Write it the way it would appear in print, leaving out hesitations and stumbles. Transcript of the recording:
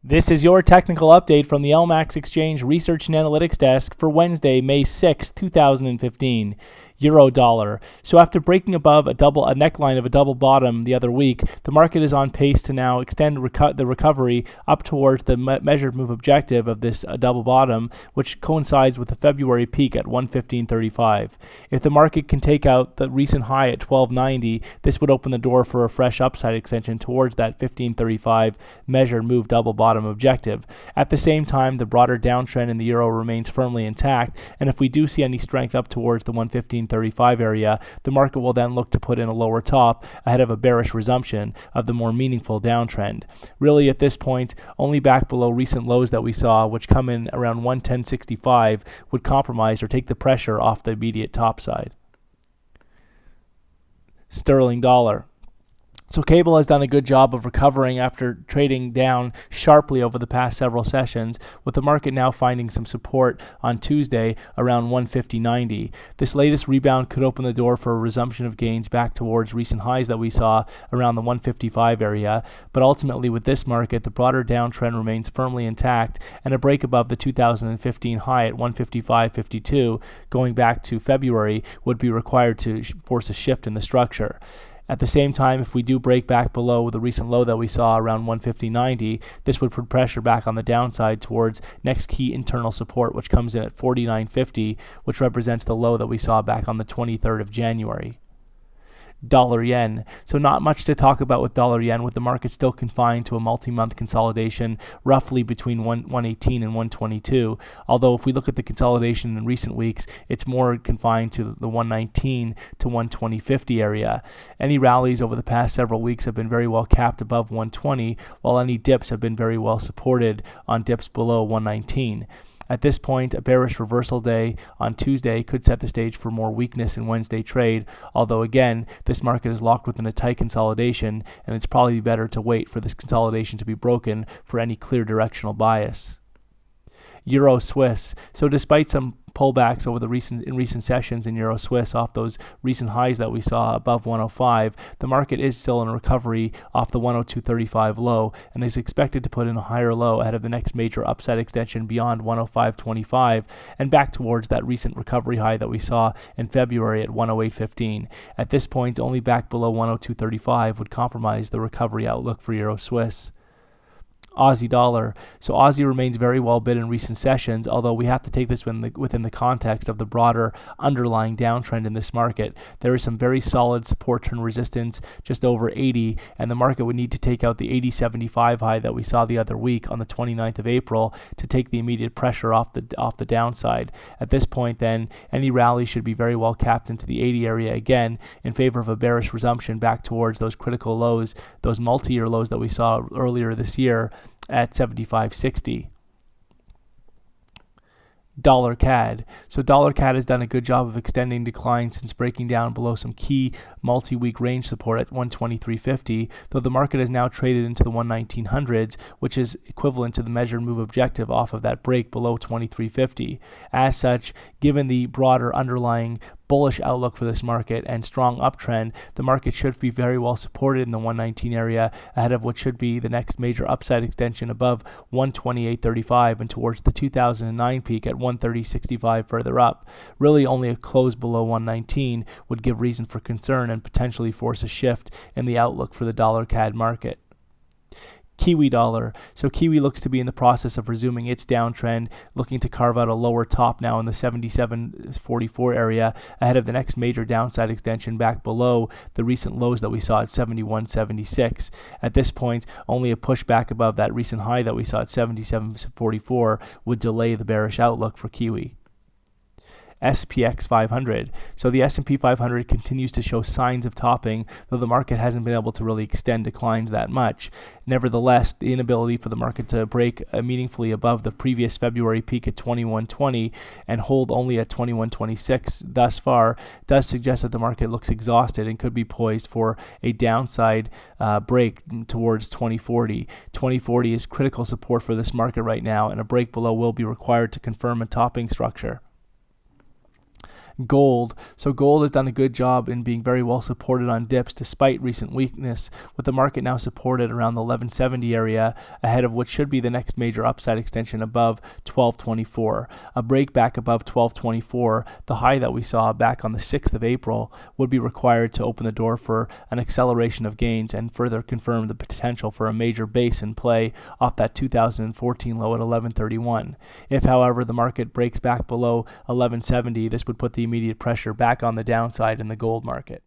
This is your technical update from the LMAX Exchange Research and Analytics Desk for Wednesday, May 6, 2015. Euro dollar. So after breaking above a neckline of a double bottom the other week, the market is on pace to now extend the recovery up towards the measured move objective of this double bottom, which coincides with the February peak at 115.35. If the market can take out the recent high at 12.90, this would open the door for a fresh upside extension towards that 15.35 measured move double bottom objective. At the same time, the broader downtrend in the euro remains firmly intact, and if we do see any strength up towards the 115.35 area, the market will then look to put in a lower top ahead of a bearish resumption of the more meaningful downtrend. Really, at this point, only back below recent lows that we saw, which come in around 110.65, would compromise or take the pressure off the immediate top side. Sterling dollar. So cable has done a good job of recovering after trading down sharply over the past several sessions, with the market now finding some support on Tuesday around 150.90. This latest rebound could open the door for a resumption of gains back towards recent highs that we saw around the 155 area, but ultimately with this market, the broader downtrend remains firmly intact, and a break above the 2015 high at 155.52 going back to February would be required to force a shift in the structure. At the same time, if we do break back below the recent low that we saw around 150.90, this would put pressure back on the downside towards next key internal support, which comes in at 49.50, which represents the low that we saw back on the 23rd of January. Dollar yen. So not much to talk about with dollar yen, with the market still confined to a multi-month consolidation roughly between 118 and 122. Although if we look at the consolidation in recent weeks, it's more confined to the 119 to 120.50 area. Any rallies over the past several weeks have been very well capped above 120, while any dips have been very well supported on dips below 119. At this point, a bearish reversal day on Tuesday could set the stage for more weakness in Wednesday trade, although again, this market is locked within a tight consolidation, and it's probably better to wait for this consolidation to be broken for any clear directional bias. Euro Swiss. So despite some pullbacks over in recent sessions in Euro Swiss off those recent highs that we saw above 105, the market is still in a recovery off the 102.35 low and is expected to put in a higher low ahead of the next major upside extension beyond 105.25 and back towards that recent recovery high that we saw in February at 108.15. At this point, only back below 102.35 would compromise the recovery outlook for Euro Swiss. Aussie dollar. So Aussie remains very well bid in recent sessions, although we have to take this within the context of the broader underlying downtrend in this market. There is some very solid support turn resistance just over 80, and the market would need to take out the 80.75 high that we saw the other week on the 29th of April to take the immediate pressure off the downside. At this point then, any rally should be very well capped into the 80 area again in favor of a bearish resumption back towards those critical lows, those multi-year lows that we saw earlier this year at 75.60. Dollar CAD. So dollar CAD has done a good job of extending declines since breaking down below some key multi-week range support at 123.50, though the market has now traded into the 11900s, which is equivalent to the measured move objective off of that break below 23.50. As such, given the broader underlying bullish outlook for this market and strong uptrend, the market should be very well supported in the 119 area ahead of what should be the next major upside extension above 128.35 and towards the 2009 peak at 130.65 further up. Really only a close below 119 would give reason for concern and potentially force a shift in the outlook for the dollar CAD market. Kiwi dollar. So Kiwi looks to be in the process of resuming its downtrend, looking to carve out a lower top now in the 77.44 area ahead of the next major downside extension back below the recent lows that we saw at 71.76. At this point, only a pushback above that recent high that we saw at 77.44 would delay the bearish outlook for Kiwi. SPX 500. So the S&P 500 continues to show signs of topping, though the market hasn't been able to really extend declines that much. Nevertheless, the inability for the market to break meaningfully above the previous February peak at 2120 and hold only at 2126 thus far does suggest that the market looks exhausted and could be poised for a downside break towards 2040. 2040 is critical support for this market right now, and a break below will be required to confirm a topping structure. Gold. So gold has done a good job in being very well supported on dips despite recent weakness, with the market now supported around the 1170 area, ahead of what should be the next major upside extension above 1224. A break back above 1224, the high that we saw back on the 6th of April, would be required to open the door for an acceleration of gains and further confirm the potential for a major base in play off that 2014 low at 1131. If, however, the market breaks back below 1170, this would put the immediate pressure back on the downside in the gold market.